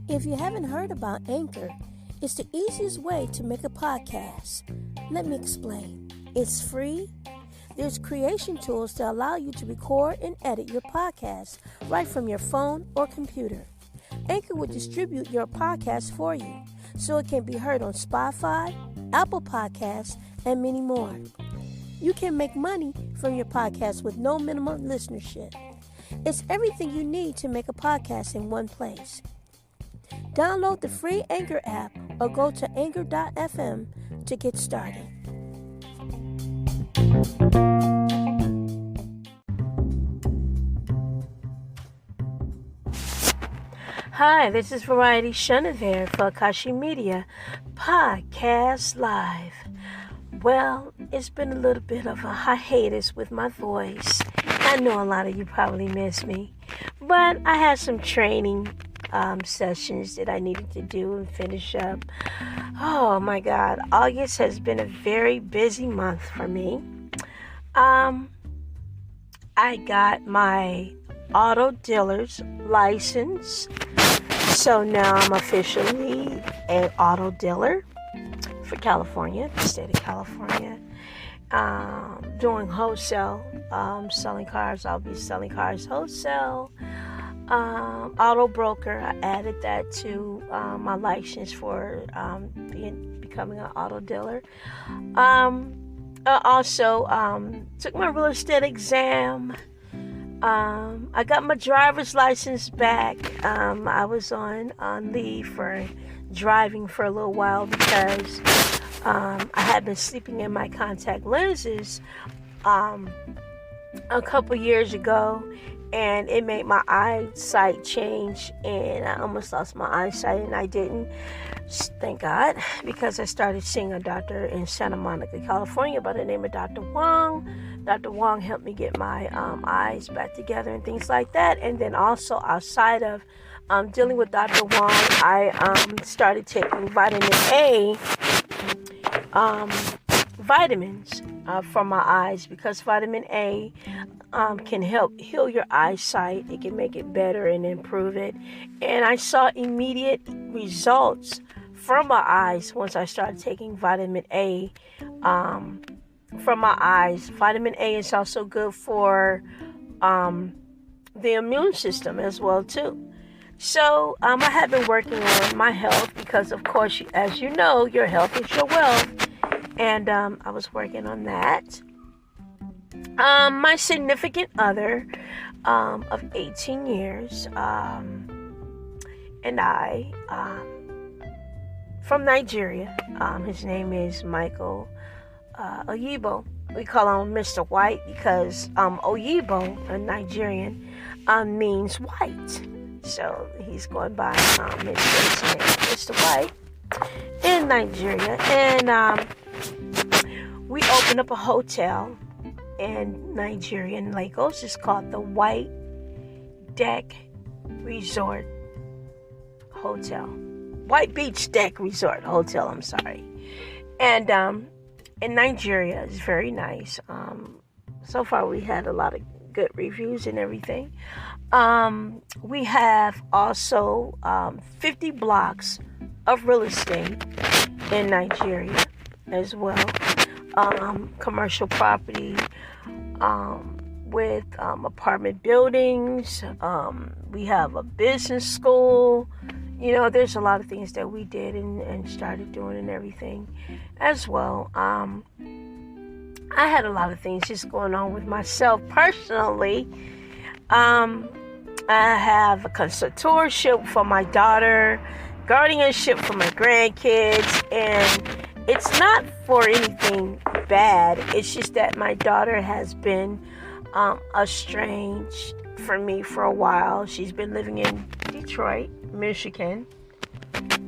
If you haven't heard about Anchor, it's the easiest way to make a podcast. Let me explain. It's free. There's creation tools that allow you to record and edit your podcast right from your phone or computer. Anchor will distribute your podcast for you so it can be heard on Spotify, Apple Podcasts, and many more. You can make money from your podcast with no minimum listenership. It's everything you need to make a podcast in one place. Download the free Anchor app or go to anchor.fm to get started. Hi, this is Variety CHENEVERT for AKASHImedia Podcast Live. Well, it's been a little bit of a hiatus with my voice. I know a lot of you probably miss me, but I had some training sessions that I needed to do and finish up. Oh my God, August has been a very busy month for me. I got my auto dealer's license, so now I'm officially an auto dealer for California, the state of California. Doing wholesale, selling cars. I'll be selling cars wholesale. Auto broker, I added that to my license for becoming an auto dealer. I also took my real estate exam. I got my driver's license back. I was on leave for driving for a little while because I had been sleeping in my contact lenses a couple years ago, and it made my eyesight change, and I almost lost my eyesight, and I didn't, thank God, because I started seeing a doctor in Santa Monica, California by the name of Dr. Wong. Dr. Wong helped me get my eyes back together and things like that. And then also outside of dealing with Dr. Wong, I started taking vitamin A vitamins for my eyes, because vitamin A can help heal your eyesight. It can make it better and improve it. And I saw immediate results from my eyes once I started taking vitamin A from my eyes. Vitamin A is also good for the immune system as well too. So I have been working on my health because, of course, as you know, your health is your wealth. And I was working on that. My significant other of 18 years and I, from Nigeria, his name is Michael Oyibo. We call him Mr. White because Oyibo, a Nigerian, means white. So he's going by his first name, Mr. White, in Nigeria. And we opened up a hotel in Nigeria, in Lagos. It's called the White Deck Resort Hotel. White Beach Deck Resort Hotel, I'm sorry. And in Nigeria, it's very nice. So far, we had a lot of good reviews and everything. We have also 50 blocks of real estate in Nigeria as well. Commercial property with apartment buildings. We have a business school. You know, there's a lot of things that we did and started doing and everything as well. I had a lot of things just going on with myself personally. I have a consultorship for my daughter, guardianship for my grandkids, and it's not for anything bad. It's just that my daughter has been estranged from me for a while. She's been living in Detroit, Michigan.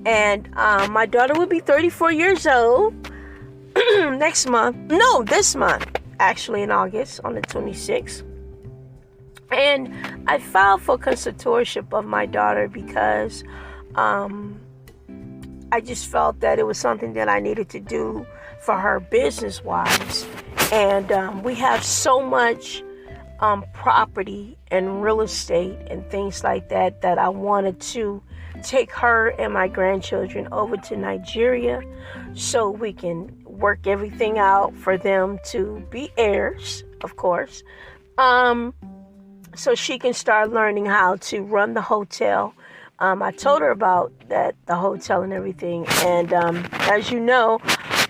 And my daughter will be 34 years old this month, actually in August, on the 26th. And I filed for consultorship of my daughter because I just felt that it was something that I needed to do for her business-wise. And we have so much property and real estate and things like that, that I wanted to take her and my grandchildren over to Nigeria so we can work everything out for them to be heirs, of course. So she can start learning how to run the hotel. I told her about the hotel and everything. And as you know,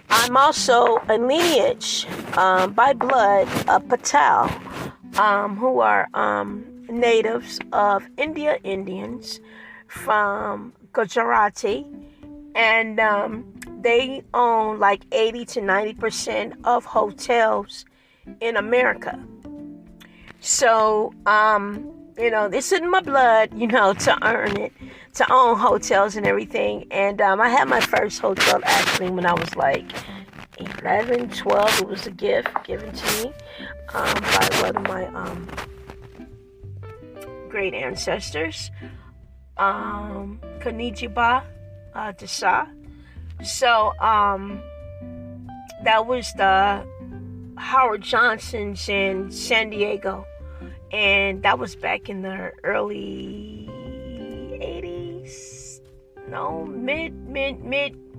I'm also a lineage by blood of Patel, who are natives of Indians from Gujarati, and they own like 80 to 90% of hotels in America. So, it's in my blood, to earn it, to own hotels and everything. And I had my first hotel actually when I was like 11, 12. It was a gift given to me by one of my great ancestors, Kanijiba Dasa. So that was the Howard Johnson's in San Diego, and that was back in the early 80s,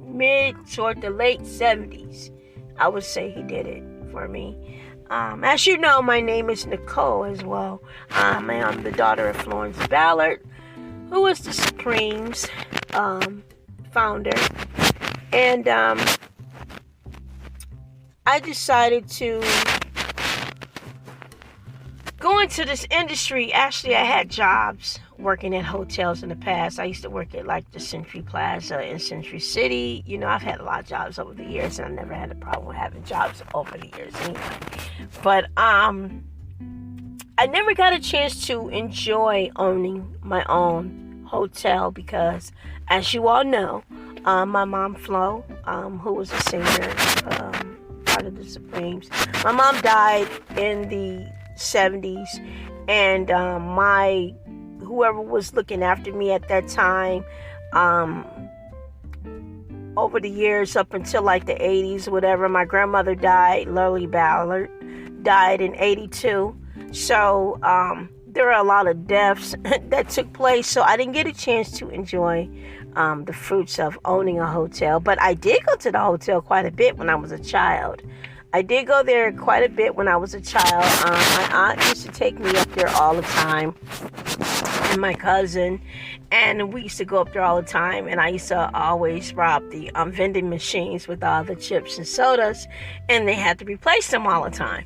mid toward the late 70s. I would say he did it for me. As you know, my name is Nicole as well. I am the daughter of Florence Ballard, who was the Supreme's founder. And I decided to go into this industry. Actually, I had jobs working at hotels in the past. I used to work at like the Century Plaza in Century City. I've had a lot of jobs over the years, and I never had a problem with having jobs over the years anyway. But I never got a chance to enjoy owning my own hotel because, as you all know, my mom, Flo, who was a singer, part of the Supremes, my mom died in the 70s, and whoever was looking after me at that time, over the years up until like the 80s, whatever, my grandmother died, Lily Ballard, died in 82. So there were a lot of deaths that took place, so I didn't get a chance to enjoy the fruits of owning a hotel. But I did go to the hotel quite a bit when I was a child. My aunt used to take me up there all the time, and my cousin, and we used to go up there all the time, and I used to always rob the vending machines with all the chips and sodas, and they had to replace them all the time.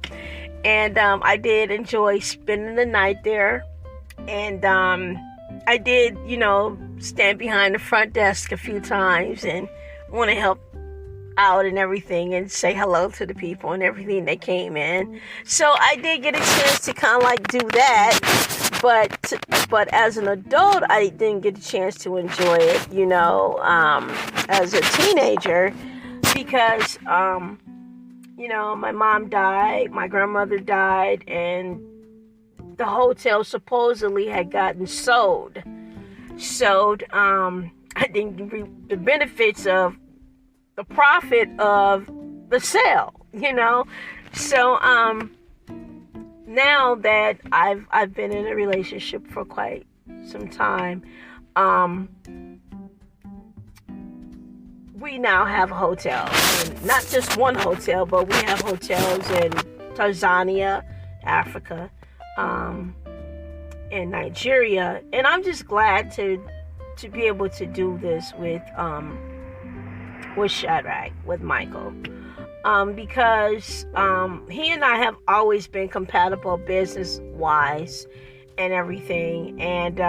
And I did enjoy spending the night there, and I did, stand behind the front desk a few times and want to help out and everything and say hello to the people and everything that came in. So I did get a chance to kind of like do that, but as an adult, I didn't get a chance to enjoy it, as a teenager, because, my mom died, my grandmother died, and the hotel supposedly had gotten sold. I didn't reap the benefits of the profit of the sale, So now that I've been in a relationship for quite some time, we now have hotels, and not just one hotel, but we have hotels in Tanzania, Africa, and Nigeria, and I'm just glad to be able to do this with Shadrach, with Michael, because he and I have always been compatible business-wise and everything, and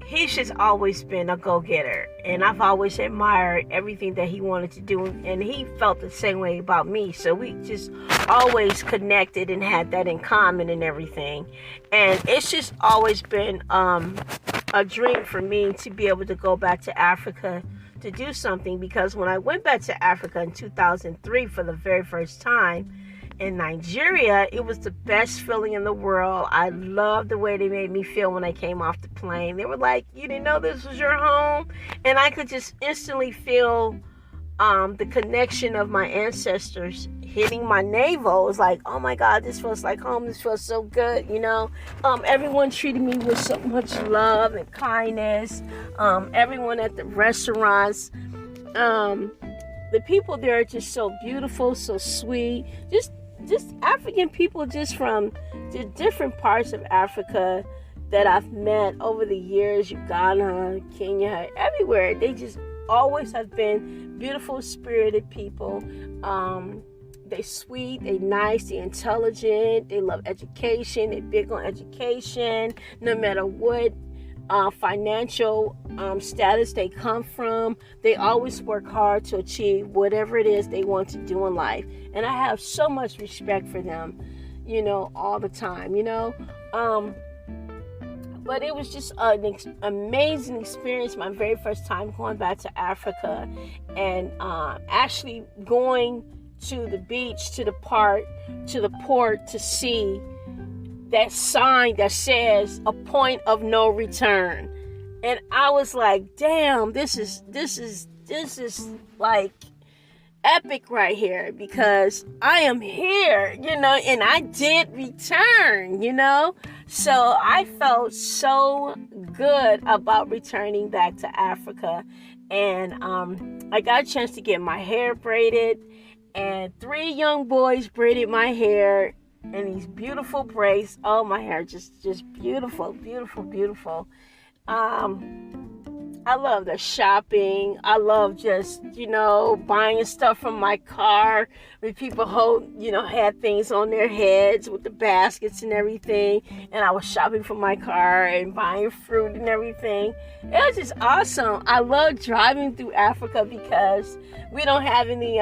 he's just always been a go-getter, and I've always admired everything that he wanted to do, and he felt the same way about me, so we just always connected and had that in common and everything. And it's just always been a dream for me to be able to go back to Africa to do something, because when I went back to Africa in 2003 for the very first time in Nigeria, it was the best feeling in the world. I loved the way they made me feel when I came off the plane. They were like, "You didn't know this was your home?" And I could just instantly feel the connection of my ancestors hitting my navel. It's like, oh my God, this feels like home. This feels so good, you know. Everyone treated me with so much love and kindness. Everyone at the restaurants, the people there are just so beautiful, so sweet. Just African people, just from the different parts of Africa that I've met over the years, Uganda, Kenya, everywhere. They just always have been beautiful, spirited people. They sweet, they nice, they intelligent, they love education, they big on education, no matter what financial status they come from. They always work hard to achieve whatever it is they want to do in life. And I have so much respect for them, you know, all the time, you know. But it was just an amazing experience, my very first time going back to Africa, and actually going to the beach, to the park, to the port to see that sign that says a point of no return. And I was like, damn, this is like epic right here, because I am here, you know, and I did return, you know. So I felt so good about returning back to Africa. And I got a chance to get my hair braided, and 3 young boys braided my hair in these beautiful braids. Oh, my hair just beautiful, beautiful, beautiful. I love the shopping. I love just, you know, buying stuff from my car. When people had things on their heads with the baskets and everything. And I was shopping for my car and buying fruit and everything. It was just awesome. I love driving through Africa because we don't have any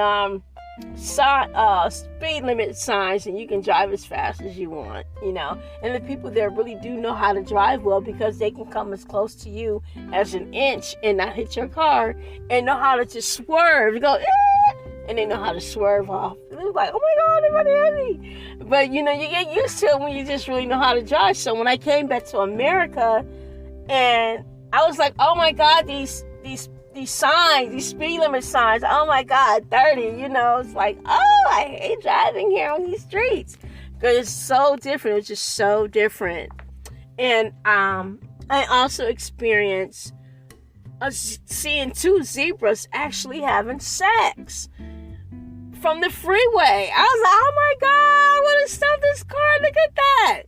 speed limit signs, and you can drive as fast as you want, you know. And the people there really do know how to drive well, because they can come as close to you as an inch and not hit your car, and know how to just swerve. You go, and they know how to swerve off. And it's like, oh my God, everybody hit me. But you know, you get used to it when you just really know how to drive. So when I came back to America, and I was like, oh my God, these signs, these speed limit signs, oh my God, 30, you know. It's like, oh, I hate driving here on these streets, because it's so different. It's just so different. And I also experienced seeing 2 zebras actually having sex from the freeway. I was like, oh my God, I want to stop this car, look at that.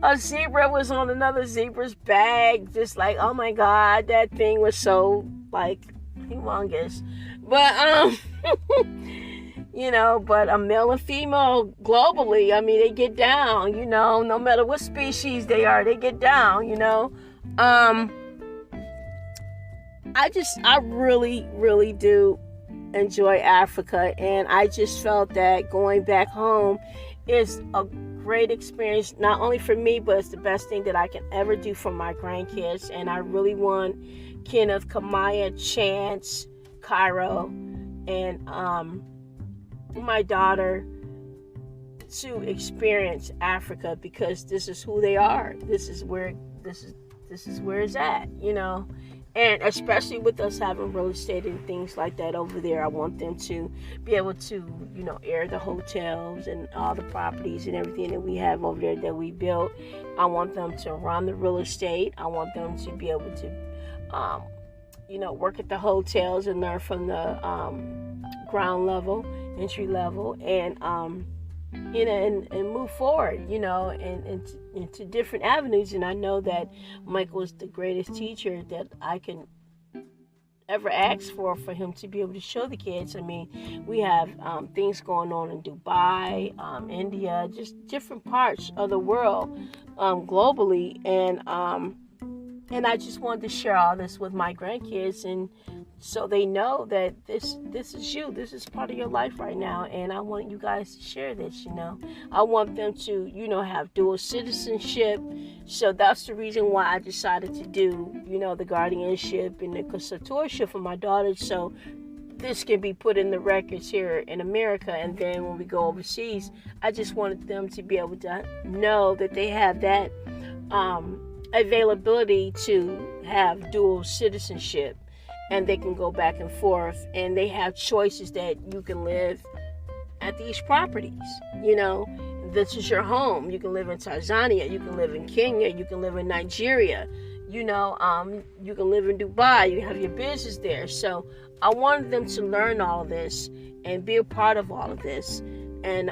A zebra was on another zebra's bag, just like, oh my God, that thing was so, like, humongous. But you know, but a male and female globally, I mean, they get down, you know, no matter what species they are, they get down, you know. I really, really do enjoy Africa, and I just felt that going back home is a great experience, not only for me, but it's the best thing that I can ever do for my grandkids. And I really want Kenneth, Kamaya, Chance, Cairo, and my daughter to experience Africa, because this is who they are. This is where it's at, you know. And especially with us having real estate and things like that over there, I want them to be able to, you know, air the hotels and all the properties and everything that we have over there that we built. I want them to run the real estate. I want them to be able to, you know, work at the hotels and learn from the ground level, entry level, and you know, and move forward, you know, and into different avenues. And I know that Michael is the greatest teacher that I can ever ask for him to be able to show the kids. I mean, we have things going on in Dubai, India, just different parts of the world, globally, and I just wanted to share all this with my grandkids, and so they know that this is you. This is part of your life right now. And I want you guys to share this, you know. I want them to, you know, have dual citizenship. So that's the reason why I decided to do, you know, the guardianship and the custodianship for my daughter. So this can be put in the records here in America. And then when we go overseas, I just wanted them to be able to know that they have that availability to have dual citizenship. And they can go back and forth, and they have choices that you can live at these properties. This is your home. You can live in Tanzania. You can live in Kenya. You can live in Nigeria. You can live in Dubai. You can have your business there. So I wanted them to learn all of this and be a part of all of this. And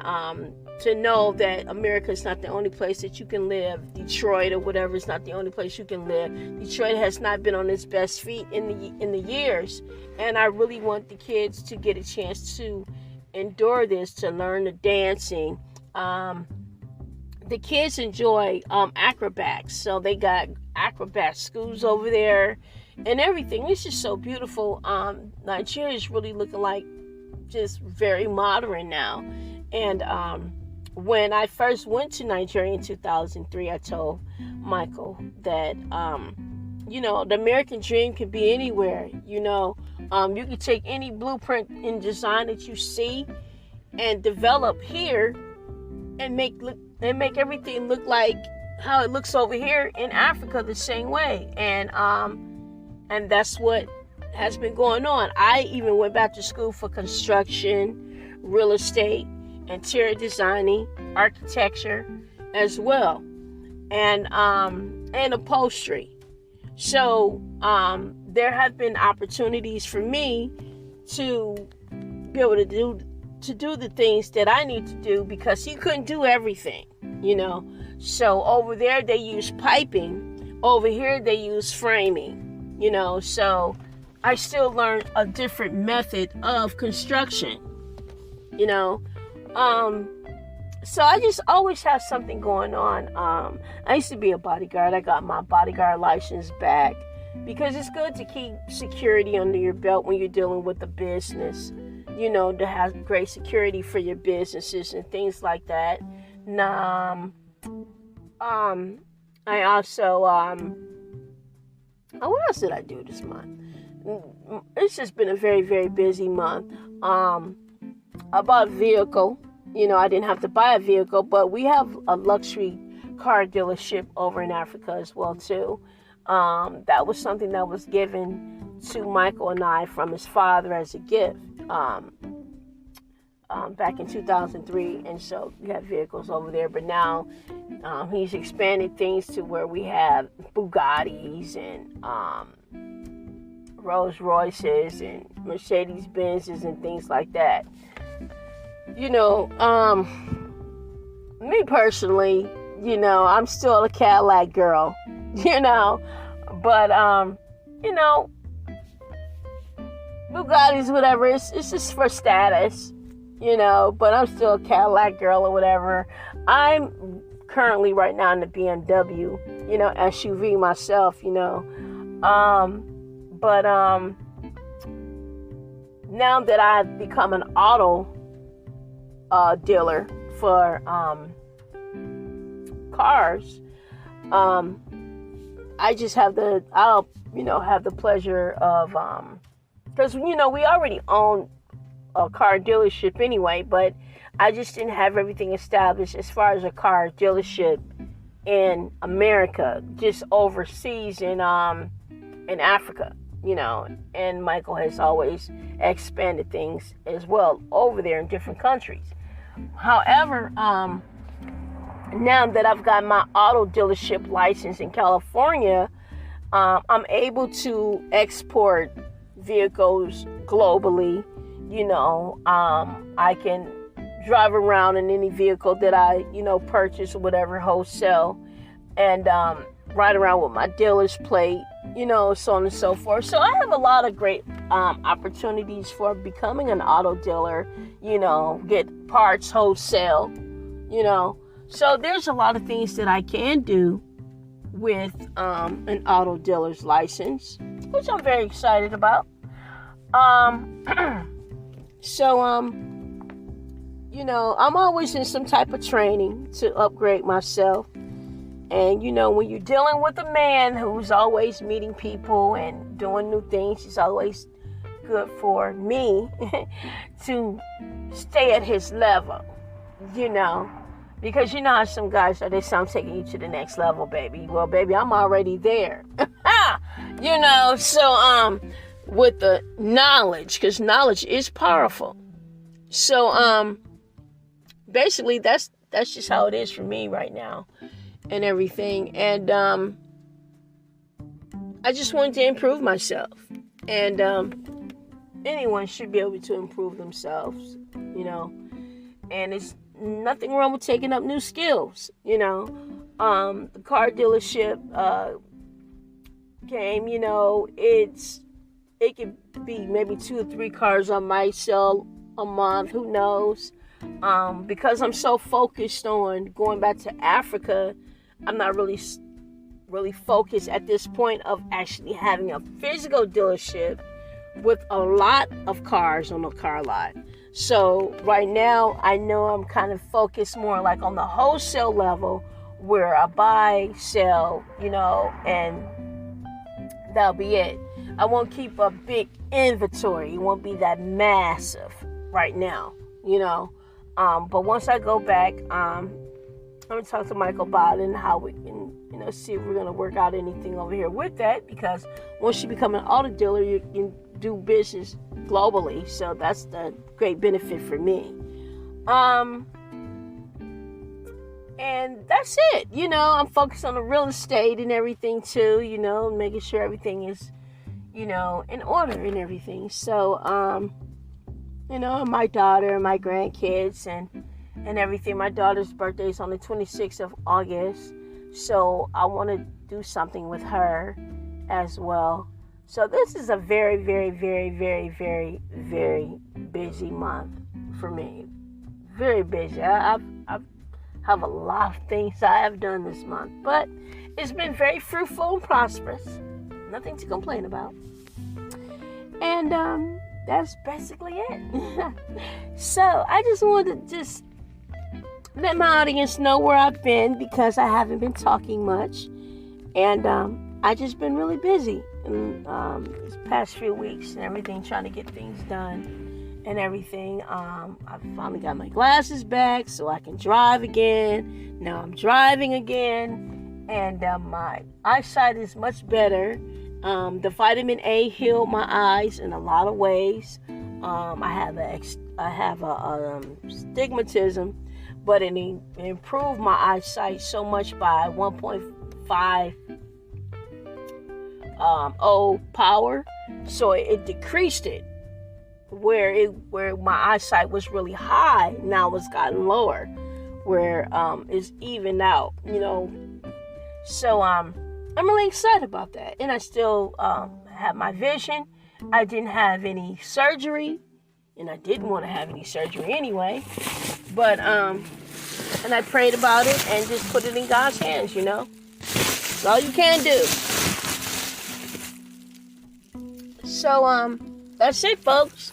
to know that America is not the only place that you can live. Detroit or whatever is not the only place you can live. Detroit has not been on its best feet in the years. And I really want the kids to get a chance to endure this, to learn the dancing. The kids enjoy acrobats, so they got acrobat schools over there and everything. It's just so beautiful. Nigeria is really looking like just very modern now. And when I first went to Nigeria in 2003, I told Michael that the American dream can be anywhere. You can take any blueprint and design that you see and develop here and make everything look like how it looks over here in Africa the same way. And that's what has been going on. I even went back to school for construction, real estate, interior designing, architecture as well, and upholstery. So there have been opportunities for me to be able to do the things that I need to do, because he couldn't do everything, So over there they use piping, over here they use framing, So I still learned a different method of construction, So I just always have something going on. I used to be a bodyguard. I got my bodyguard license back because it's good to keep security under your belt when you're dealing with a business. To have great security for your businesses and things like that. I also, what else did I do this month? It's just been a very, very busy month. I bought a vehicle. I didn't have to buy a vehicle, but we have a luxury car dealership over in Africa as well, too. That was something that was given to Michael and I from his father as a gift. Back in 2003, and so we have vehicles over there, but now he's expanded things to where we have Bugattis and Rolls Royces and Mercedes Benzes and things like that. Me personally, I'm still a Cadillac girl, but Bugattis, whatever, it's just for status, but I'm still a Cadillac girl or whatever. I'm currently right now in the BMW, SUV myself, but now that I've become an auto dealer for cars, I just have I'll have the pleasure of because we already own a car dealership anyway, but I just didn't have everything established as far as a car dealership in America, just overseas in Africa, and Michael has always expanded things as well over there in different countries. However, now that I've got my auto dealership license in California, I'm able to export vehicles globally. I can drive around in any vehicle that I, purchase or whatever, wholesale, and ride around with my dealer's plate, so on and so forth. So I have a lot of great opportunities for becoming an auto dealer, get parts wholesale, So there's a lot of things that I can do with an auto dealer's license, which I'm very excited about. So, I'm always in some type of training to upgrade myself. And, when you're dealing with a man who's always meeting people and doing new things, it's always good for me to stay at his level, because how some guys are, they say, I'm taking you to the next level, baby. Well, baby, I'm already there. So, with the knowledge, because knowledge is powerful. So, basically, that's just how it is for me right now and everything. And I just wanted to improve myself. And anyone should be able to improve themselves, And it's nothing wrong with taking up new skills, The car dealership game, it could be maybe 2 or 3 cars I might sell a month, who knows? Because I'm so focused on going back to Africa, I'm not really focused at this point of actually having a physical dealership with a lot of cars on the car lot. So right now, I know I'm kind of focused more like on the wholesale level where I buy, sell, and that'll be it. I won't keep a big inventory. It won't be that massive right now, But once I go back, I'm going to talk to Michael about it and how we can, see if we're going to work out anything over here with that. Because once you become an auto dealer, you can do business globally. So that's the great benefit for me. And that's it. I'm focused on the real estate and everything too, making sure everything is, in order and everything. So, my daughter and my grandkids and everything. My daughter's birthday is on the 26th of August. So I want to do something with her as well. So this is a very, very, very, very, very, very busy month for me. Very busy. I have a lot of things I have done this month. But it's been very fruitful and prosperous. Nothing to complain about. And that's basically it. So I just wanted to let my audience know where I've been because I haven't been talking much. And I just been really busy in these past few weeks and everything, trying to get things done and everything. I finally got my glasses back so I can drive again. Now I'm driving again. And my eyesight is much better. The vitamin A healed my eyes in a lot of ways. I have a stigmatism, but it improved my eyesight so much by 1.5 power. So it decreased it where my eyesight was really high. Now it's gotten lower, where it's evened out. So I'm really excited about that. And I still have my vision. I didn't have any surgery. And I didn't want to have any surgery anyway. But, and I prayed about it and just put it in God's hands, That's all you can do. So, that's it, folks.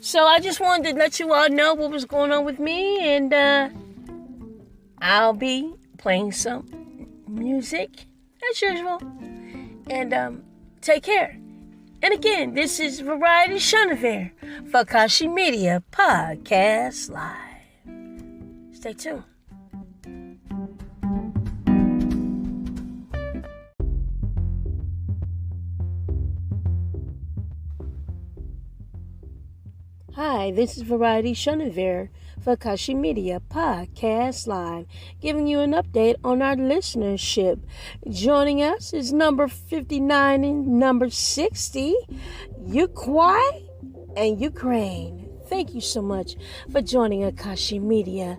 So I just wanted to let you all know what was going on with me. And I'll be playing some music as usual. And take care. And again, this is Variety CHENEVERT for AKASHI Media Podcast Live. Stay tuned. Hi, this is Variety CHENEVERT for AKASHI Media Podcast Live, giving you an update on our listenership. Joining us is number 59 and number 60, Ukraine and Ukraine. Thank you so much for joining AKASHI Media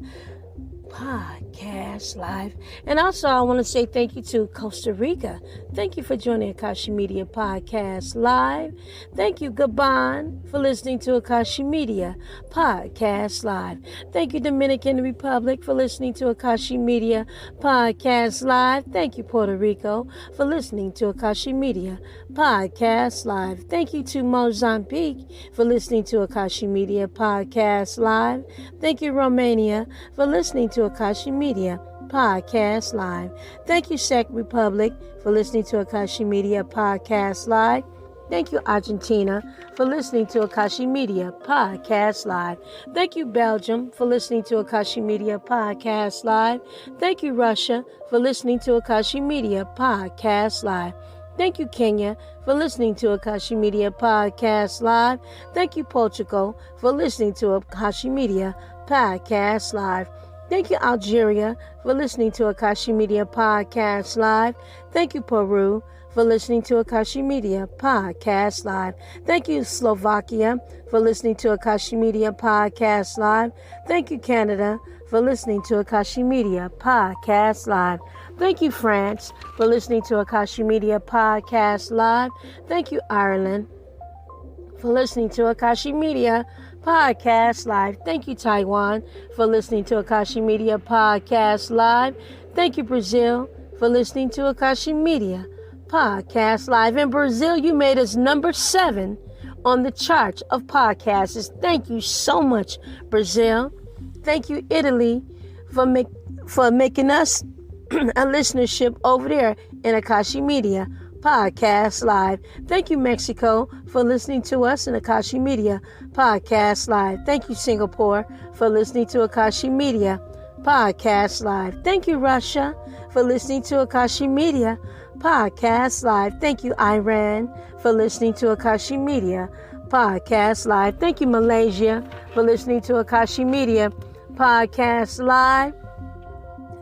Podcast Live. And also, I want to say thank you to Costa Rica. Thank you for joining AKASHI Media Podcast Live. Thank you, Gabon, for listening to AKASHI Media Podcast Live. Thank you, Dominican Republic, for listening to AKASHI Media Podcast Live. Thank you, Puerto Rico, for listening to AKASHI Media Podcast Live. Thank you to Mozambique for listening to AKASHI Media Podcast Live. Thank you, Romania, for listening to AKASHI Media Podcast Live. Thank you, Czech Republic, for listening to AKASHI Media Podcast Live. Thank you, Argentina, for listening to AKASHI Media Podcast Live. Thank you, Belgium, for listening to AKASHI Media Podcast Live. Thank you, Russia, for listening to AKASHI Media Podcast Live. Thank you, Kenya, for listening to AKASHI Media Podcast Live. Thank you, Portugal, for listening to AKASHI Media Podcast Live. Thank you, Algeria, for listening to Akashi Media Podcast Live. Thank you, Peru, for listening to Akashi Media Podcast Live. Thank you, Slovakia, for listening to Akashi Media Podcast Live. Thank you, Canada, for listening to Akashi Media Podcast Live. Thank you, France, for listening to Akashi Media Podcast Live. Thank you, Ireland, for listening to Akashi Media Podcast Live. Thank you, Taiwan, for listening to Akashi Media Podcast Live. Thank you, Brazil, for listening to Akashi Media Podcast Live. In Brazil, you made us number 7 on the chart of podcasts. Thank you so much, Brazil. Thank you, Italy, for making us a listenership over there in Akashi Media Podcast Live. Thank you, Mexico, for listening to us in Akashi Media Podcast Live. Thank you, Singapore, for listening to Akashi Media Podcast Live. Thank you, Russia, for listening to Akashi Media Podcast Live. Thank you, Iran, for listening to Akashi Media Podcast Live. Thank you, Malaysia, for listening to Akashi Media Podcast Live.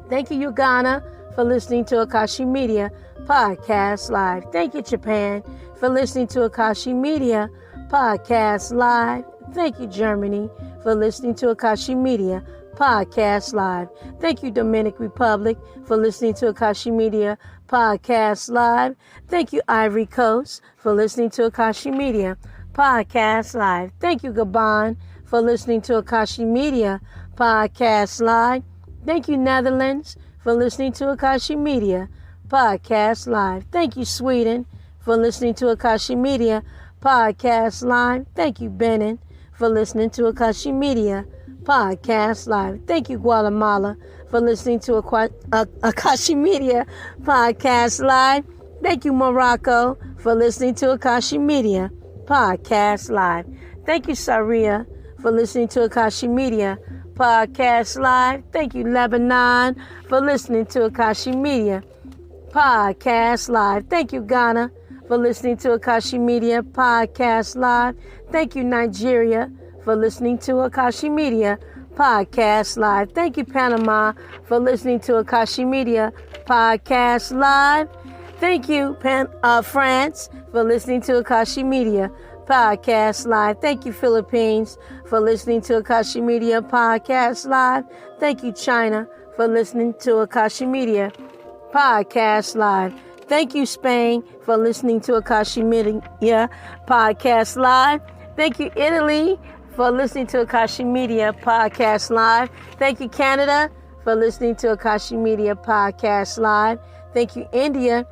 Thank you, Uganda, for listening to Akashi Media Podcast Live. Thank you, Japan, for listening to Akashi Media Podcast Live. Thank you, Germany, for listening to Akashi Media Podcast Live. Thank you, Dominican Republic, for listening to Akashi Media Podcast Live. Thank you, Ivory Coast, for listening to Akashi Media Podcast Live. Thank you, Gabon, for listening to Akashi Media Podcast Live. Thank you, Netherlands, for listening to Akashi Media Podcast Live. Thank you, Sweden, for listening to Akashi Media Podcast Live. Thank you, Benin, for listening to Akashi Media Podcast Live. Thank you, Guatemala, for listening to Akashi Media Podcast Live. Thank you, Morocco, for listening to Akashi Media Podcast Live. Thank you, Syria, for listening to Akashi Media Podcast Live. Thank you, Lebanon, for listening to Akashi Media Podcast Live. Thank you, Ghana, for listening to Akashi Media Podcast Live. Thank you, Nigeria, for listening to Akashi Media Podcast Live. Thank you, Panama, for listening to Akashi Media Podcast Live. Thank you, France, for listening to Akashi Media Podcast Live. Thank you, Philippines, for listening to Akashi Media Podcast Live. Thank you, China, for listening to Akashi Media Podcast Live. Thank you, Spain, for listening to Akashi Media Podcast Live. Thank you, Italy, for listening to Akashi Media Podcast Live. Thank you, Canada, for listening to Akashi Media Podcast Live. Thank you, India,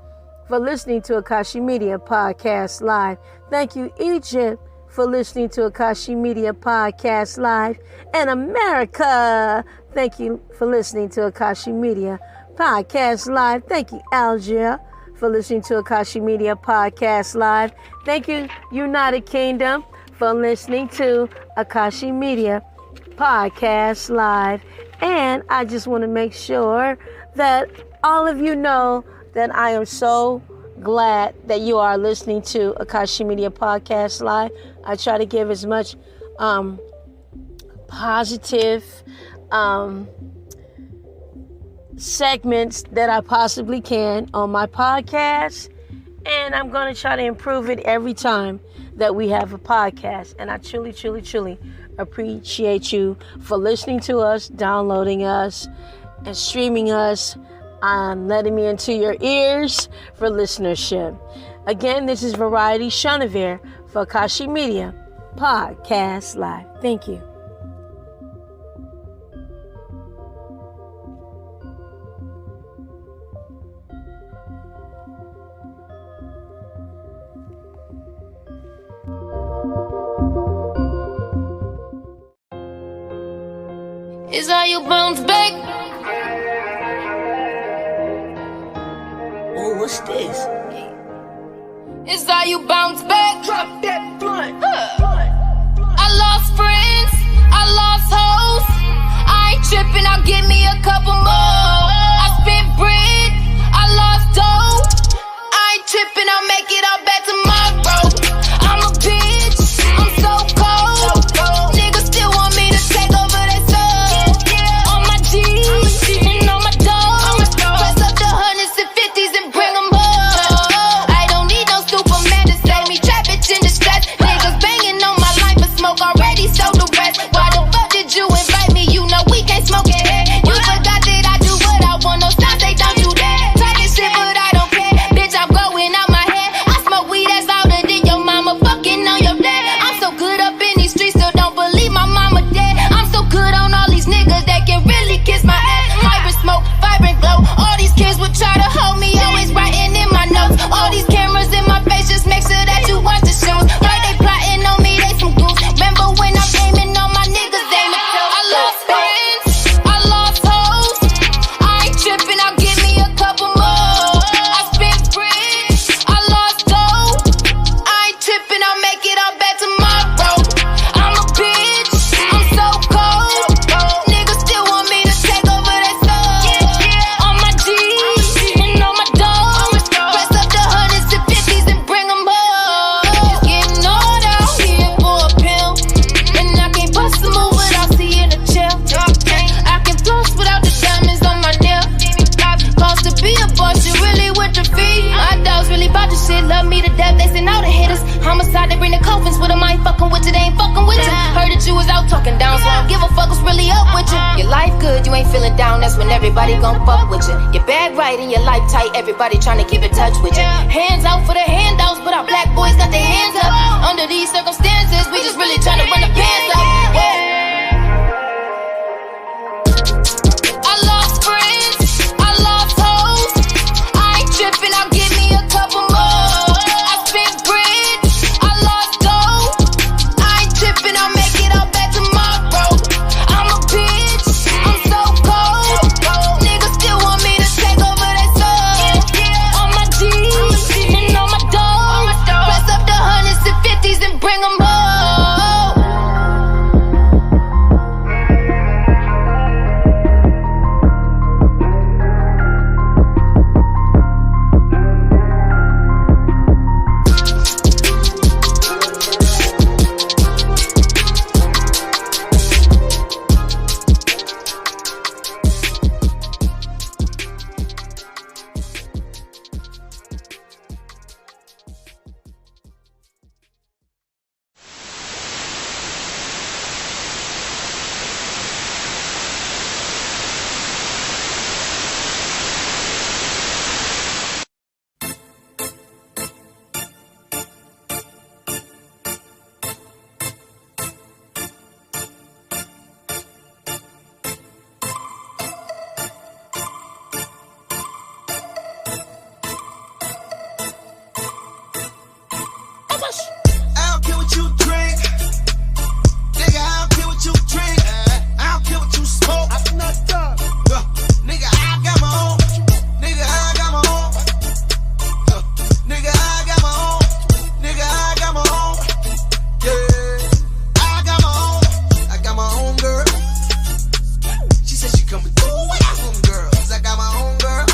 for listening to Akashi Media Podcast Live. Thank you, Egypt, for listening to Akashi Media Podcast Live. And America, thank you for listening to Akashi Media Podcast Live. Thank you, Algeria, for listening to Akashi Media Podcast Live. Thank you, United Kingdom, for listening to Akashi Media Podcast Live. And I just want to make sure that all of you know that I am so glad that you are listening to Akashi Media Podcast Live. I try to give as much positive segments that I possibly can on my podcast, and I'm going to try to improve it every time that we have a podcast. And I truly, truly, truly appreciate you for listening to us, downloading us, and streaming us, letting me into your ears for listenership. Again, this is Variety CHENEVERT for AKASHI Media Podcast Live. Thank you. Is how you bounce back. Oh, what's this? Is how you bounce back. Drop that blunt. I lost friends, I lost hoes. I ain't tripping, I'll give me a couple more. I spent bread, I lost dough. I ain't tripping, I'll make it all back tomorrow. I'm a bitch, I'm so cold. Niggas still want me to take over their soul. All these kids would try to hold me, always writing in my notes. All these cameras in my face, just make sure that you watch the shows. Right, they plotting on me, they some goons. Remember when I'm aiming on my niggas, aiming. I lost friends, I lost hoes. I ain't tripping, I'll give me a couple more. I spent bricks, I lost dough. I ain't tripping, I'll make it all back tomorrow. I'm a bitch, I'm so cold. Niggas still want me to take over that stuff. On my G's and on my dough. Press up the hundreds and fifties and bring them home. It's getting old out here for a pill. And I can't bust a move without seeing a chill. I can floss without the diamonds on my nail. Cost to be a boss, you really with the fee. My dogs really bout the shit, love me to death. They send all the hitters. Homicide, they bring the coffins with them. I ain't fucking with you, they ain't fucking with you. Heard that you was out talking down, so I don't give a fuck what's really up with you. Your life good, you ain't feeling down, that's when everybody gon' fuck with you. Your bag right and your life tight, everybody trying to keep in touch with you. Hands out for the handouts, but our black boys got their hands up. Under these circumstances, we just really trying to run the pants up. I lost friends, I lost hoes. I ain't tripping, I'll give me a couple more. I spent bricks, I lost dough. I ain't tripping, I'll make it all back tomorrow. I'm a bitch, I'm so cold. Niggas still want me to take over that stuff. On my G's and on my dough. Press up the hundreds and fifties and bring them home. I don't care what you drink, nigga. I don't care what you drink. I don't care what you smoke. Nigga, I got my own. Nigga, I got my own. Nigga, I got my own. Nigga, I got my own. Yeah, I got my own. I got my own girl. She said she coming through with her own girls. I got my own girl.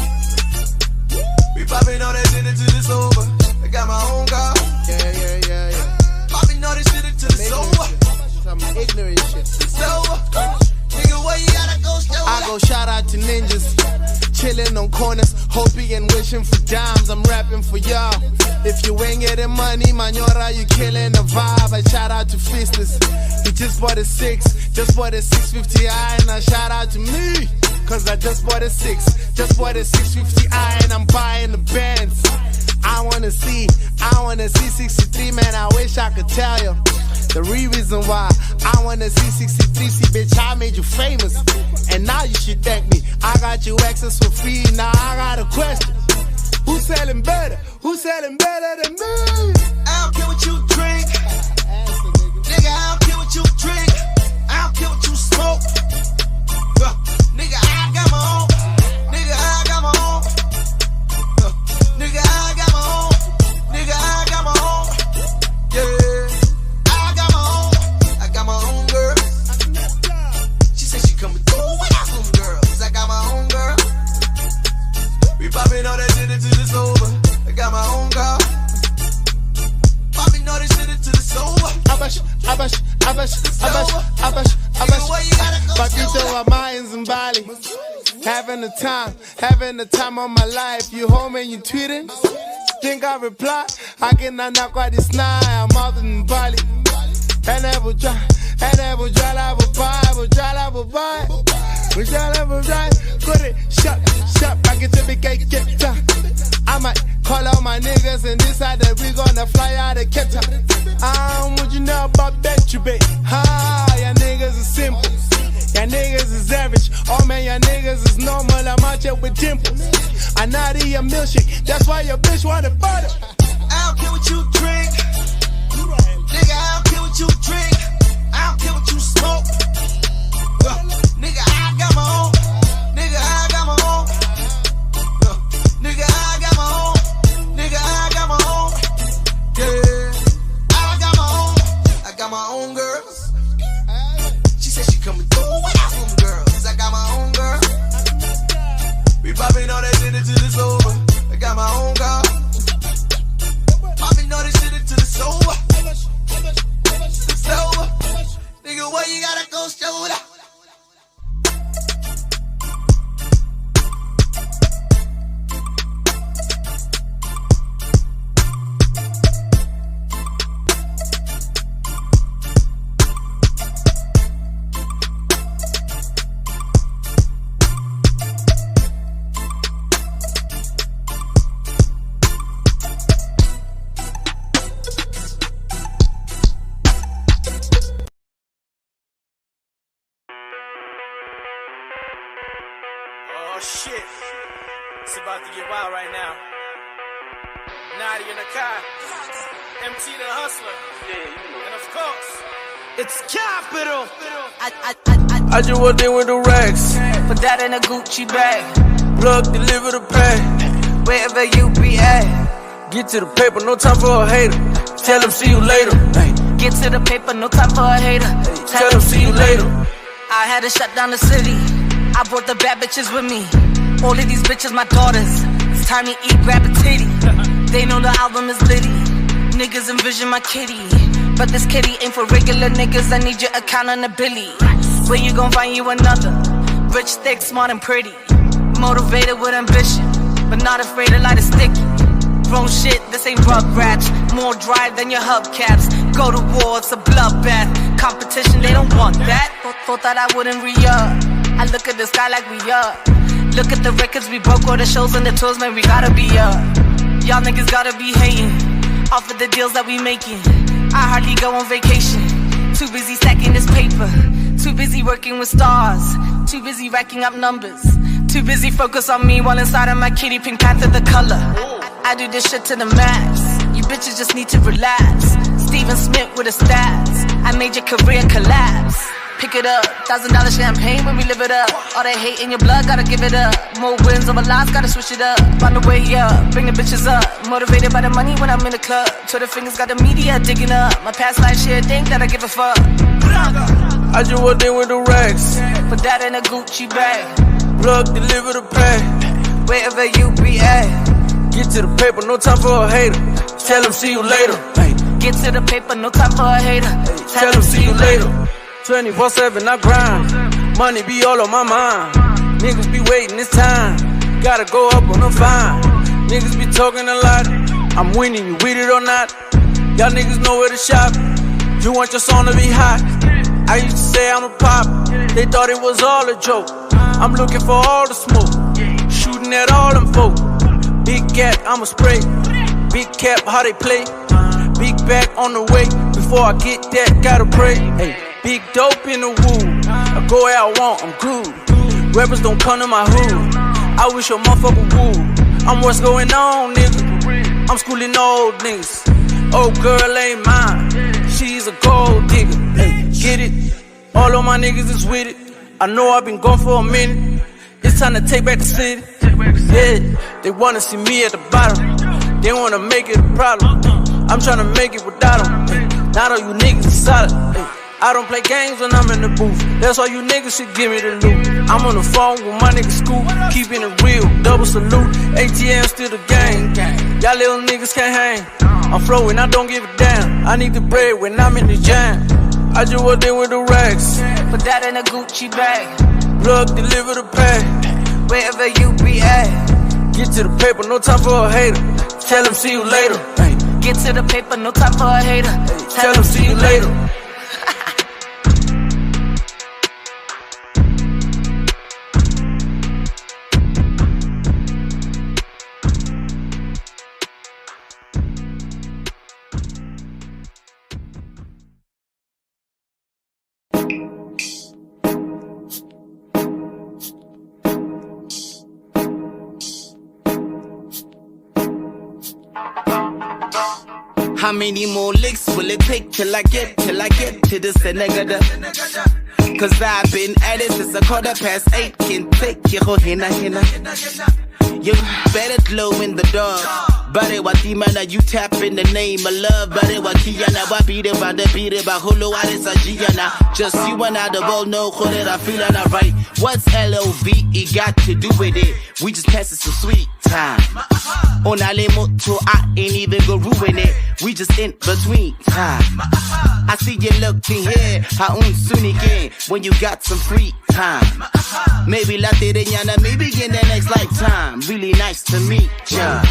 We popping all that shit until it's over. I got my own car. Yeah. Popping all this shit until it's over. Some ignorant shit. It's over. Nigga, where you gotta go? I go shout out to ninjas, chilling on corners, hoping and wishing for dimes. I'm rapping for y'all. If you ain't getting money, manora, you killing the vibe. I shout out to Fistus. He just bought a 650i, and I shout out to me, cause I just bought a 650i, and I'm buying the Benz. I wanna see 63, man, I wish I could tell you the real reason why I wanna see 63. See, bitch, I made you famous, and now you should thank me. I got you access for free, now I got a question. Who's selling better? Who's selling better than me? I don't care what you drink, nigga, I don't care what you drink. I don't care what you smoke. Nigga, I got my own. Nigga, I got my own. Nigga, I got my own. Nigga, I got my own. Yeah, I got my own. I got my own girl. She said she coming through with her own girls. I got my own girl. We popping all that shit until it's over. I got my own car. Popping all this shit until it's over. Abash. Papito, I'm in Zimbabwe. Having the time of my life. You home and you tweeting? Think I reply? I can not quite this night. I'm out in Bali. And I will try. I will buy. Put it, shut, back into the gate, get down. I might call out my niggas and decide that we gonna fly out of Cape Town. What you know about that, you bet? Y'all niggas is simple. Y'all niggas is average. Oh man, y'all niggas is normal. I'm out structure with dimples. I not eat a milkshake, that's why your bitch wanted butter. I don't care what you drink. Nigga, I don't care what you drink. I don't care what you smoke. Nigga, I got my own. Nigga, I got my own. Nigga, I got my own. Nigga, I got my own. Yeah, I got my own. I got my own girls. She said she coming through with her own girls. I got my own girl. We popping all that shit until it's over. I got my own girl. Popping all this shit until it's over. It's over. Nigga, where you gotta go shoulder? Oh shit, it's about to get wild right now. Naughty in the car, MT the hustler, and of course, it's capital. I just walked in with the racks. Put that in a Gucci bag. Plug, deliver the pay. Wherever you be at. Get to the paper, no time for a hater. Tell him see you later. Hey. Get to the paper, no time for a hater. Tell him see you later. I had to shut down the city. I brought the bad bitches with me. All of these bitches my daughters. It's time to eat, grab a titty. They know the album is litty. Niggas envision my kitty. But this kitty ain't for regular niggas. I need your accountability. Where you gon' find you another? Rich, thick, smart and pretty. Motivated with ambition, but not afraid to light a sticky. Grown shit, this ain't rugrats. More drive than your hubcaps. Go to war, it's a bloodbath. Competition, they don't want that. Thought that I wouldn't re-up. I look at the sky like we up. Look at the records we broke, all the shows and the tours, man, we gotta be up. Y'all niggas gotta be hating off of the deals that we making. I hardly go on vacation. Too busy stacking this paper. Too busy working with stars. Too busy racking up numbers. Too busy focus on me while inside of my kitty Pink Panther the color. I do this shit to the max. You bitches just need to relax. Steven Smith with the stats. I made your career collapse. Pick it up, $1,000 champagne when we live it up. All that hate in your blood, gotta give it up. More wins over loss, gotta switch it up. On the way up, bring the bitches up. Motivated by the money when I'm in the club. Twitter fingers got the media digging up. My past life shit, think that I give a fuck. I just walked in with the racks. Put that in a Gucci bag. Plug, deliver the pay. Wherever you be at. Get to the paper, no time for a hater. Tell him see you later. Hey. Get to the paper, no time for a hater. Tell him see you later. 24/7 I grind. Money be all on my mind. Niggas be waiting, it's time. Gotta go up on the fine. Niggas be talking a lot. I'm winning, you with it or not. Y'all niggas know where to shop. You want your song to be hot. I used to say I'm a pop. They thought it was all a joke. I'm looking for all the smoke. Shooting at all them folk. Big gap, I'ma spray. Big cap, how they play. Big back on the way. Before I get that, gotta pray. Hey. Big dope in the woo. I go where I want, I'm cool. Rappers don't come to my hood. I wish your motherfucker would. I'm what's going on, nigga. I'm schooling old niggas. Old girl ain't mine. She's a gold digger. Hey, get it? All of my niggas is with it. I know I've been gone for a minute. It's time to take back the city. Yeah, they wanna see me at the bottom. They wanna make it a problem. I'm tryna make it without them. Hey, not all you niggas is solid. Hey. I don't play games when I'm in the booth. That's why you niggas should give me the loot. I'm on the phone with my niggas Scoop, keeping it real, double salute. ATM still the game. Y'all little niggas can't hang. I'm flowing, I don't give a damn. I need the bread when I'm in the jam. I just walked in with the racks. Put that in a Gucci bag. Plug, deliver the pay. Wherever you be at. Get to the paper, no time for a hater. Tell him see you later. Get to the paper, no time for a hater. Tell him see you later. How many more licks will it take till I get to the Senegada? Cause I've been at it since 8:15. Can take your hina. You better glow in the dark. Bare watimana, you tap in the name of love. Bare wakiana, wabide bada bide baholo arisa giana. Just you and I the ball know that I feel that I right. What's LOVE got to do with it? We just passing some sweet time. On ale moto, I ain't even go ruin it. We just in between time. I see you looking here, how soon again when you got some free time. Maybe latte de nyana, maybe in the next lifetime. Really nice to meet ya.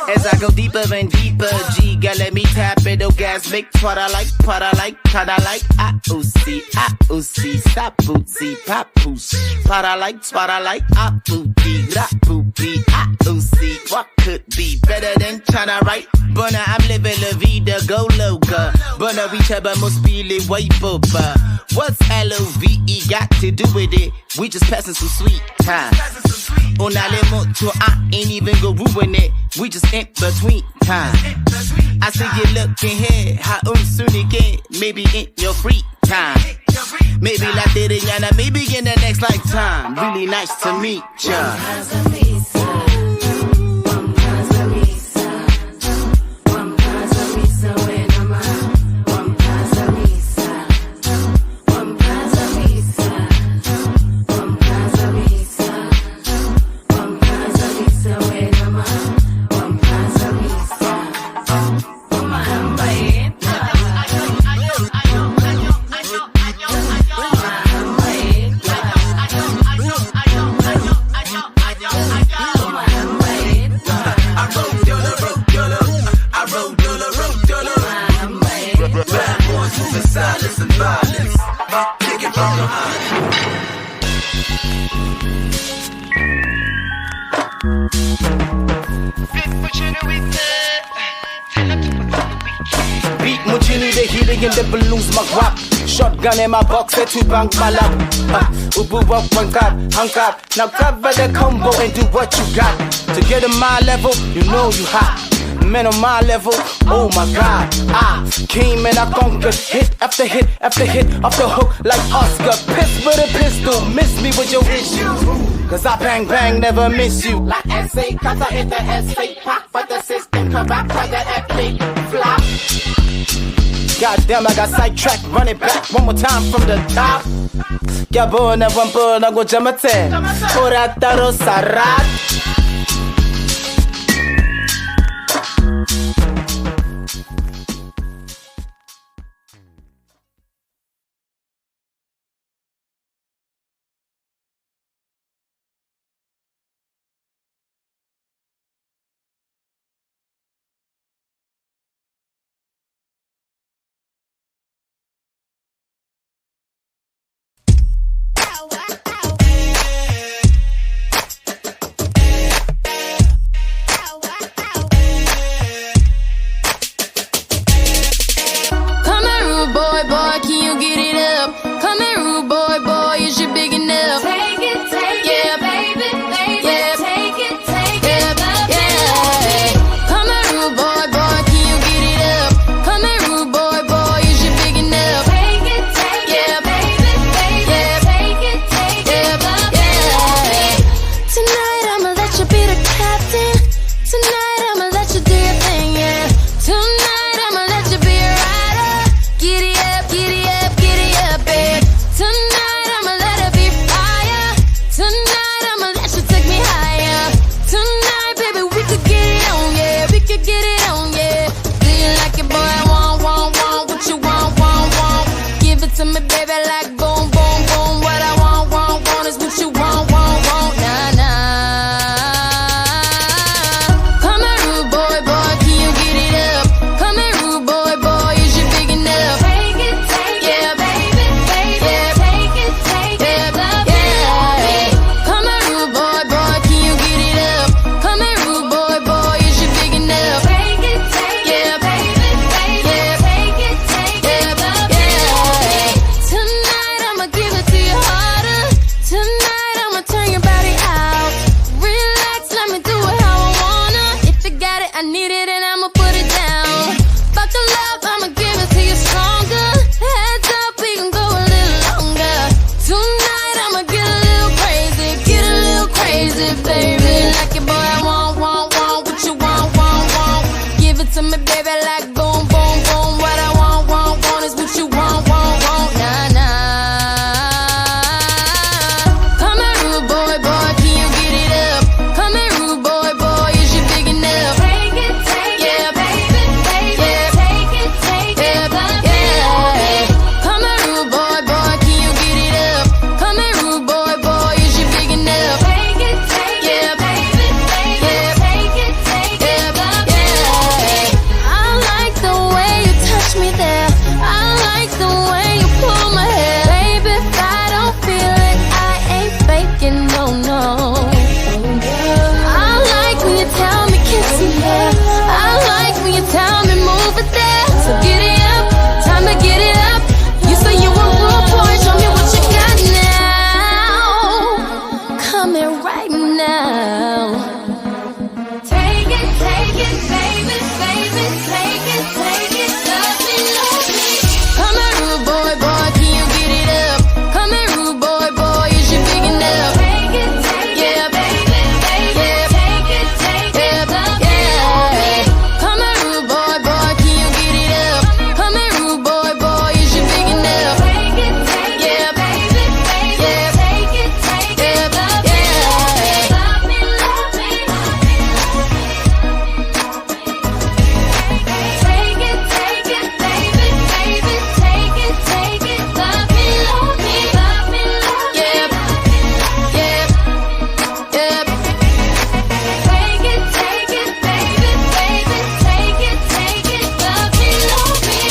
As I go deeper and deeper, G, God let me tap it, oh gas, make what I like, I-ooh-see, stop bootsy, pop boots, what I like, I-ooh-dee, rap-boo-dee, I-ooh-see, what could be better than China, right? Bona, I'm living la vida, go loca, bona, we chaba must be live way boba. What's LOVE got to do with it? We just passing some sweet time. On ale moto, I ain't even go ruin it. We just in between time. I see you looking here, how soon again, maybe in your free time. Maybe like Yana, maybe in the next lifetime. Really nice to meet ya. Silence and violence, kick it from behind. Beat Muchini, the healing in the balloons, my guap. Shotgun in my box, set to bank my lap. Ubu up one card, hunk up. Now cover the combo and do what you got. To get on my level, you know you hot. Men on my level, oh my god. I came and I conquered, hit after hit after hit, off the hook like Oscar. Piss with a pistol, miss me with your issues. Cause I bang bang, never miss you. Like SA, cause I hit the SA, pop for the system, come back for the FA, flop. Goddamn, I got sidetracked, run it back one more time from the top. Gabona, Wampona, go Jamate, Orataro Sarat. baby, like boom, boom, boom. What I want is what you want, nah, nah. Come here, rude boy, boy, can you get it up? Come here, rude boy, boy, is you big enough? Take it, yeah, baby, yeah, take it, yeah, yeah. Come here, rude boy, boy, can you get it up? Come here, rude boy, boy, is you big enough? Take it, yeah, baby, yeah, take it, yeah, yeah. I like the way you touch me there. I like the way you pull my hair. Baby, if I don't feel it, I ain't faking, no, no. I like when you tell me kiss me there. I like when you tell me move it there. So get it up, time to get it up. You say you a rude boy, show me what you got now. Come here right now. Take it, baby, baby, take it, love me, love me. Come here, rude boy, boy, can you get it up? Come here, rude boy, boy, is you big enough? Take it, yeah, baby, yeah, take it, yeah. Come here, rude boy, boy, can you get it up? Come here, rude boy, boy, is you big enough? Take it, yeah, baby, yeah, take it, yeah. Love me, love me. Take it, baby, baby, take it, love me, love me, love me, love me. Yeah, yeah, yeah. Take it, baby, baby, take it, love me, love me.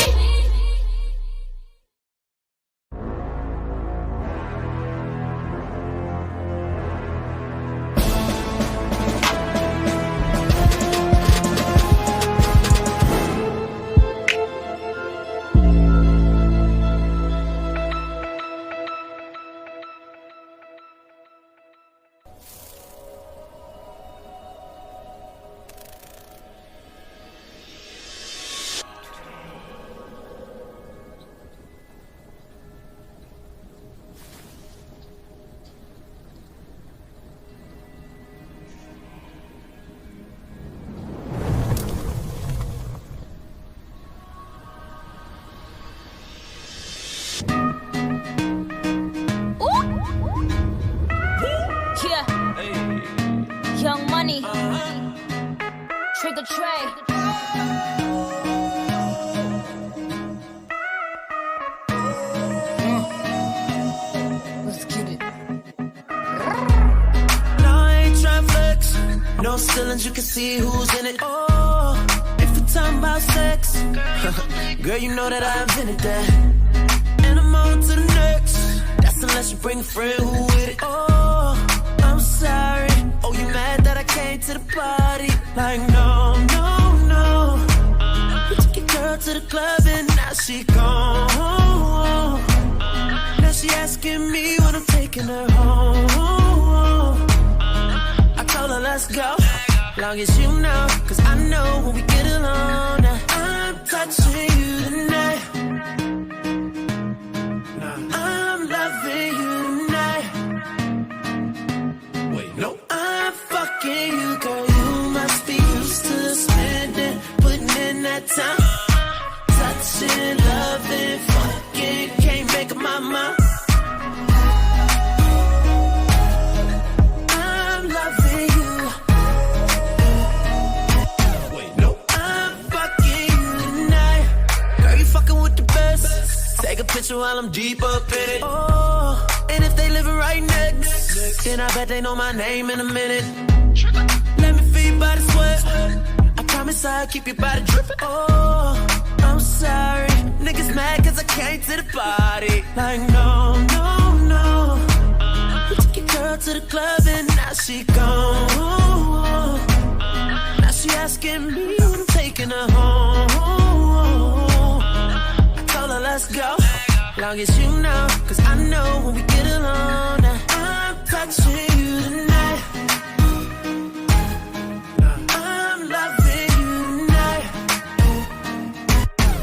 Yeah. Young Money. Trigger Trey. Let's get it. No, I ain't tryna flex. No ceilings, you can see who's in it. Oh, if we're talking about sex, girl, you know that I invented that. And I'm on to the next. That's unless you bring a friend who with it. Oh, I'm sorry. Oh, you mad that I came to the party? Like, no, no, no. You took your girl to the club and now she gone. Now she asking me when I'm taking her home. I told her let's go, long as you know, cause I know when we get alone. Now I'm touching you tonight. I'm loving you tonight. Wait, no, I'm fucking you, girl. You must be used to spending, putting in that time. Touching, loving, fucking, can't make up my mind. I'm loving you. Wait, no, I'm fucking you tonight. Girl, you fucking with the best. Take a picture while I'm deep up in it. Oh, and if they living right next, then I bet they know my name in a minute. Let me feel your body sweat. I promise I'll keep your body dripping. Oh, I'm sorry. Niggas mad cause I came to the party. Like, no, no, no. You took your girl to the club and now she gone. Now she asking me when I'm taking her home. I told her let's go, long as you know, cause I know when we get alone. Now I'm touching you tonight. I'm loving you tonight.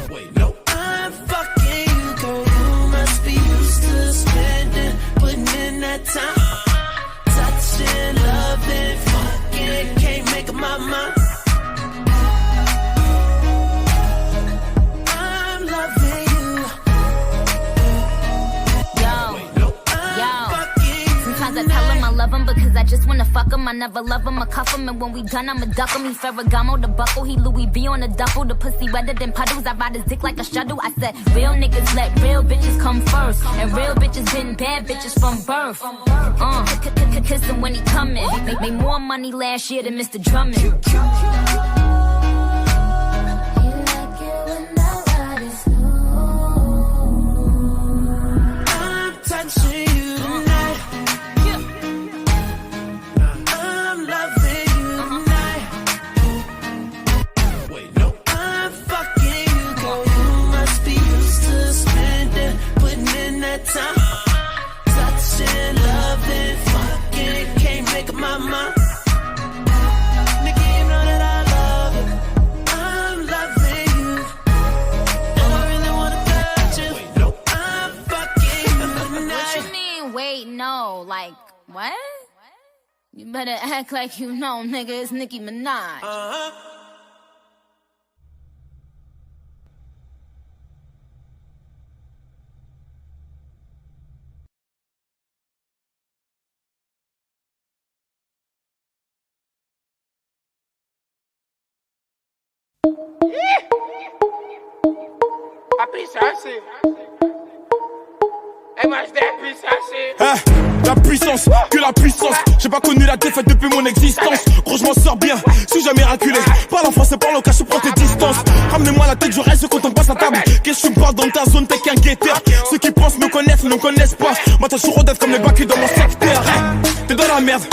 Wait, no, I'm fucking you, girl. You must be used to spending, putting in that time. Touching, loving, fucking, can't make up my mind. him. I never love him or cuff him. And when we done, I'ma duck him. He Ferragamo, the buckle. He Louis V on the duffel. The pussy wetter than puddles. I ride his dick like a shuttle. I said, real niggas let real bitches come first. And real bitches been bad bitches from birth. Kiss him when he coming. Made more money last year than Mr. Drummond. Touching, loving, fucking, can't make up my mind. Nigga, you know that I love you. I'm loving you. And I really wanna touch you. Wait, no. I'm fucking you tonight. What you mean, wait, no? Like, what? You better act like you know, nigga, it's Nicki Minaj. La puissance, que la puissance. J'ai pas connu la défaite depuis mon existence. Gros, je m'en sors bien, suis jamais raculé. Parle en français, parle au cas, je prends tes distances. Ramenez-moi la tête, je reste quand on passe la table. Qu'est-ce que tu me parles dans ta zone, t'es qu'un guetteur. Ceux qui pensent me connaissent, ne me connaissent pas. Moi, t'as toujours d'être comme les bacs dans mon secteur. T'es dans la merde.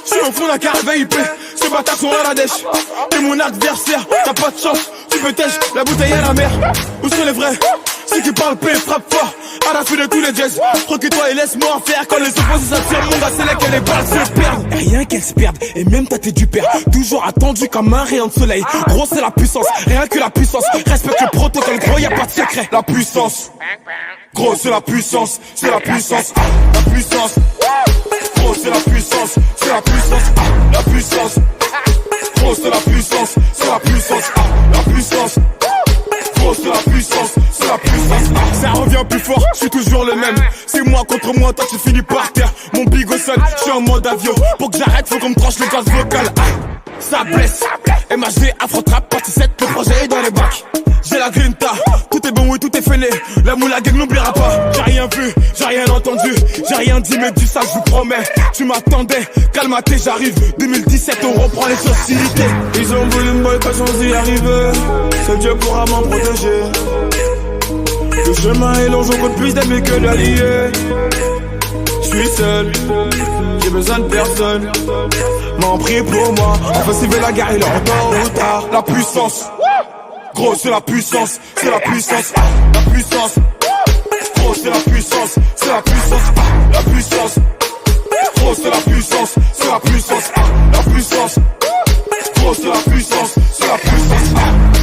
Je suis au fond d'un carré VIP. Ces bâtards sont à la dèche. T'es mon adversaire, t'as pas de chance. Tu peux tèche, la bouteille à la mer. Où sont les vrais? Ceux qui parlent paix, frappe fort. À la fin de tous les jazz. Recule-toi et laisse-moi en faire. Quand les opposés s'attirent, mon gars, c'est là que les balles se perdent. Rien qu'elles se perdent, et même ta tête du père. Toujours attendu comme un rayon de soleil. Gros, c'est la puissance, rien que la puissance. Respecte le protocole, gros, y'a pas de secret. La puissance. Gros, c'est la puissance, c'est la puissance. La puissance. Gros, c'est la puissance, c'est la puissance. La puissance. Gros, c'est la puissance, c'est la puissance. La puissance. Gros, c'est la puissance, c'est la puissance. Ça revient plus fort, je suis toujours le même. C'est moi contre moi, toi tu finis par terre. Mon big au sol, je suis en mode avion. Pour que j'arrête, faut qu'on me tranche le gaz vocal. Ça blesse, MHD, Afro-Trap, partie 7, le projet est dans les bacs. J'ai la grinta, tout est bon, oui, tout est fêlé. La moula gang n'oubliera pas. J'ai rien vu, j'ai rien entendu, j'ai rien dit, mais dis ça, je vous promets. Tu m'attendais, calme-toi, j'arrive. 2017, on reprend les sociétés. Ils ont voulu me boycotter sans y arriver. Seul Dieu pourra m'en protéger. Le chemin est long, j'en compte plus d'amis que d'alliés. Je suis seul, j'ai besoin de personne. M'en prie pour moi, enfin s'il veut la guerre, il est en tôt ou tard. La puissance. Gros, c'est la puissance, c'est la puissance, la puissance. Gros, c'est la puissance, c'est la puissance, la puissance. Gros, c'est la puissance, c'est la puissance, la puissance. Gros, c'est la puissance, c'est la puissance.